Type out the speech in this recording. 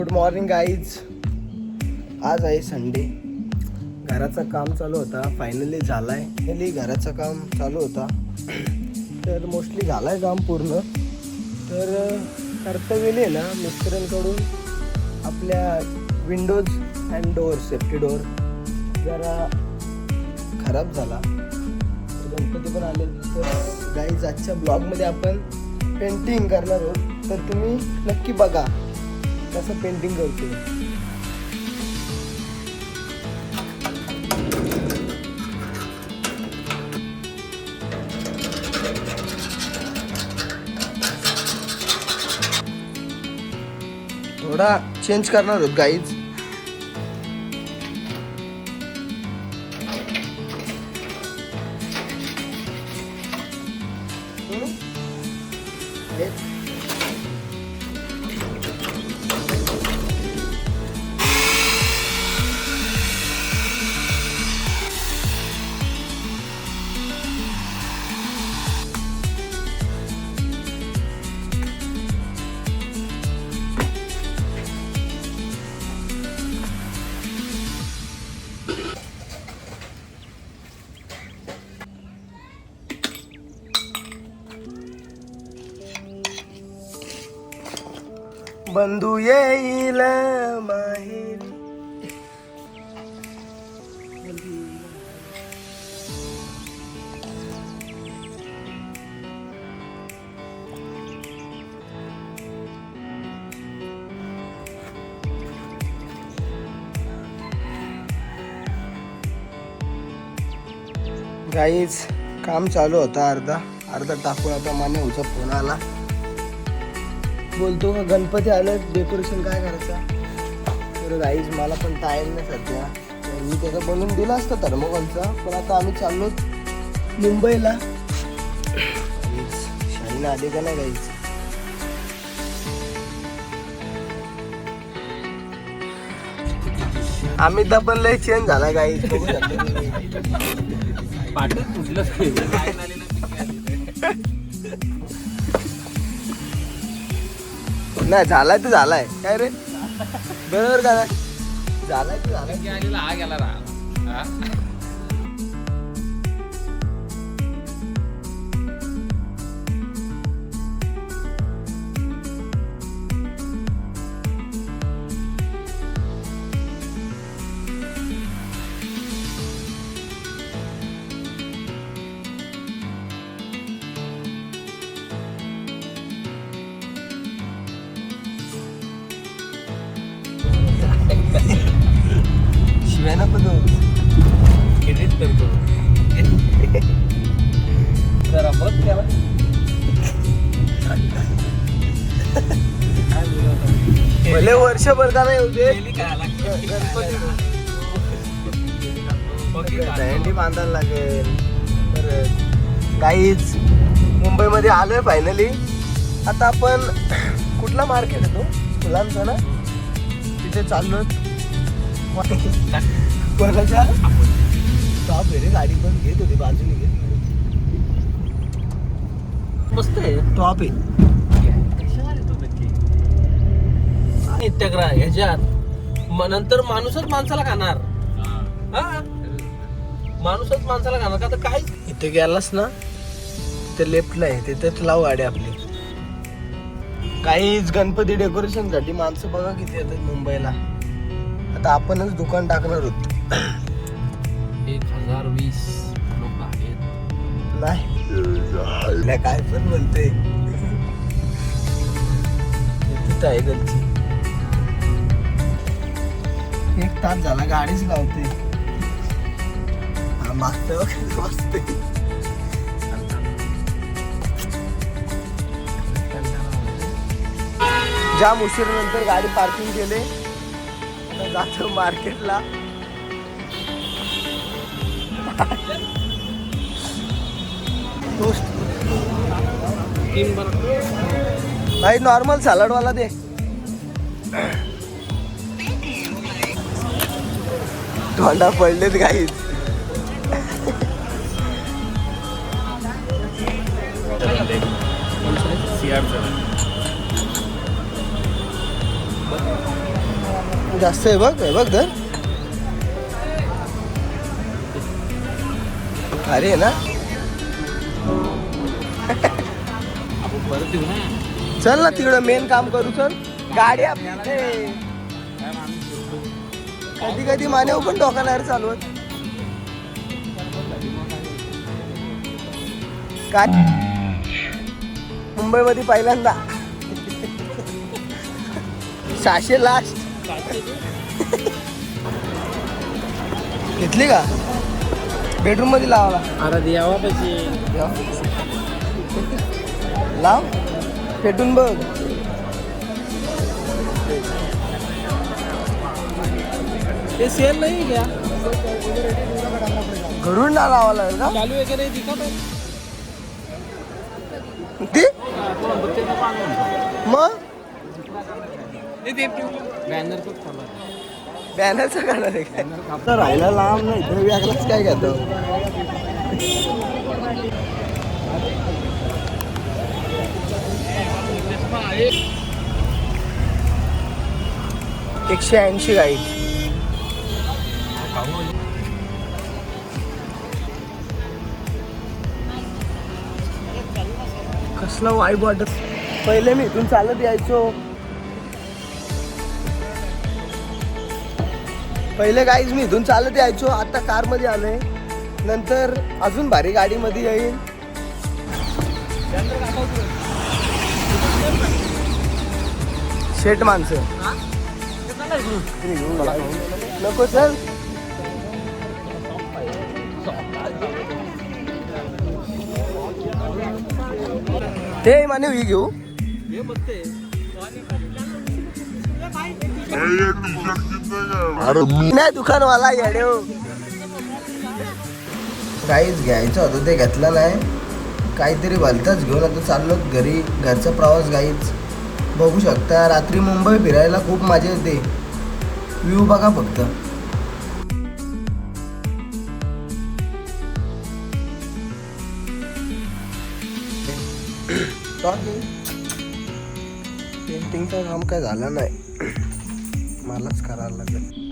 Good morning guys. आज आहे Sunday. घराचं काम चालू होता, फायनली झालाय. फायनली घराचं काम चालू होता तर मोस्टली झालाय काम पूर्ण. तर कर्तव्य ना मिस्टरांकडून आपल्या Windows and door, safety door जरा खराब झाला. गणपती पण आले. तर गाईज आजच्या ब्लॉगमध्ये आपण पेंटिंग करणार आहोत. तर तुम्ही नक्की बघा कसं पेंटिंग करतो. थोडा चेंज करणार आहोत गाईज. बंधू येईल माहेरी. गाईज काम चालू होता. अर्धा टाकून आता माने उचा फोन आला. बोलतो का गणपती आलं, डेकोरेशन काय करायचं. तर गाईज मला पण टाईम नाही सध्या. मी त्याचा बनवून दिला असता थर्मोकॉलचा, पण आता आम्ही चाललो मुंबईला. शाईन आली का नाही गाईज. अमिता पण लय चेंज झाला गाईज. नाही झालाय तर झालाय. काय रे बरोबर का नाही. झालाय तर झालाय. शिवायला पण एडिट करतो जरा बघ त्याला. भले वर्षभर का नाही होते दहीहंडी बांधायला लागेल. तर गाईज मुंबईमध्ये आलोय फायनली. आता आपण कुठला मार्केट आहे तो फुलांचा ना, तिथे चाललो. कोणाच्या टॉप आहे रे. गाडी पण घेत होती बाजूने घेत. मस्त आहे टॉप आहे. ह्याच्यात नंतर माणूसच माणसाला खाणार. माणूसच माणसाला खाणार का. तर काय इथे गेलास ना तिथे लेफ्टला आहे, तिथेच लाव गाडी आपली. काहीच गणपती डेकोरेशन साठी माणसं बघा किती येतात मुंबईला. आता आपणच दुकान टाकणार होतो. 1020 लोक आहेत. नाही काय पण म्हणते. तिथं आहे गलची. 1 तास झाला गाडीच लावते. मागचं वाजते. जाम उशिरानंतर गाडी पार्किंग केले. जातो मार्केटला. भाई नॉर्मल सॅलड वाला दे. तोंडा पडलेत गाईज. जास्त आहे बघ, हे बघ धर. अरे आहे ना. आपण परत येऊ ना. चल ना तिकडं मेन काम करू. चल गाडी आपली इथे. कधी कधी मानेव पण डोकाला चालवत काय. मुंबईमध्ये पहिल्यांदा 600 लास्ट घेतली का बेडरूम मध्ये लावाला. अरे यावा पाहिजे. लाव पेटून बघ. ते सेल नाही क्या घरून ना लावा लागेल का चालू वगैरे दिखत ती मग बॅनर बॅनरचं काढणार आहे काय तर राहायला लांब नाही तर व्यागलाच काय घेतो. एकशे 80 गाई. कसलं वाईब वाटत. पहिले मी इथून चालत यायचो. पहिले गाईज मी इथून चालत यायचो. आता कारमध्ये आलोय. नंतर अजून भारी गाडीमध्ये येईल. शेट माणसं नको चल. ते माने ही घेऊ. नाही दुकानवाला येडे. काहीच घ्यायचं होतं ते घेतलं नाही. काहीतरी भलतंच घेऊन आता चाललो घरी. घरचा प्रवास गाईच बघू शकता. रात्री मुंबई फिरायला खूप मजा येते. व्ह्यू बघा फक्त. पेंटिंगचं काम काय झालं नाही. मलाच करायला लागलं.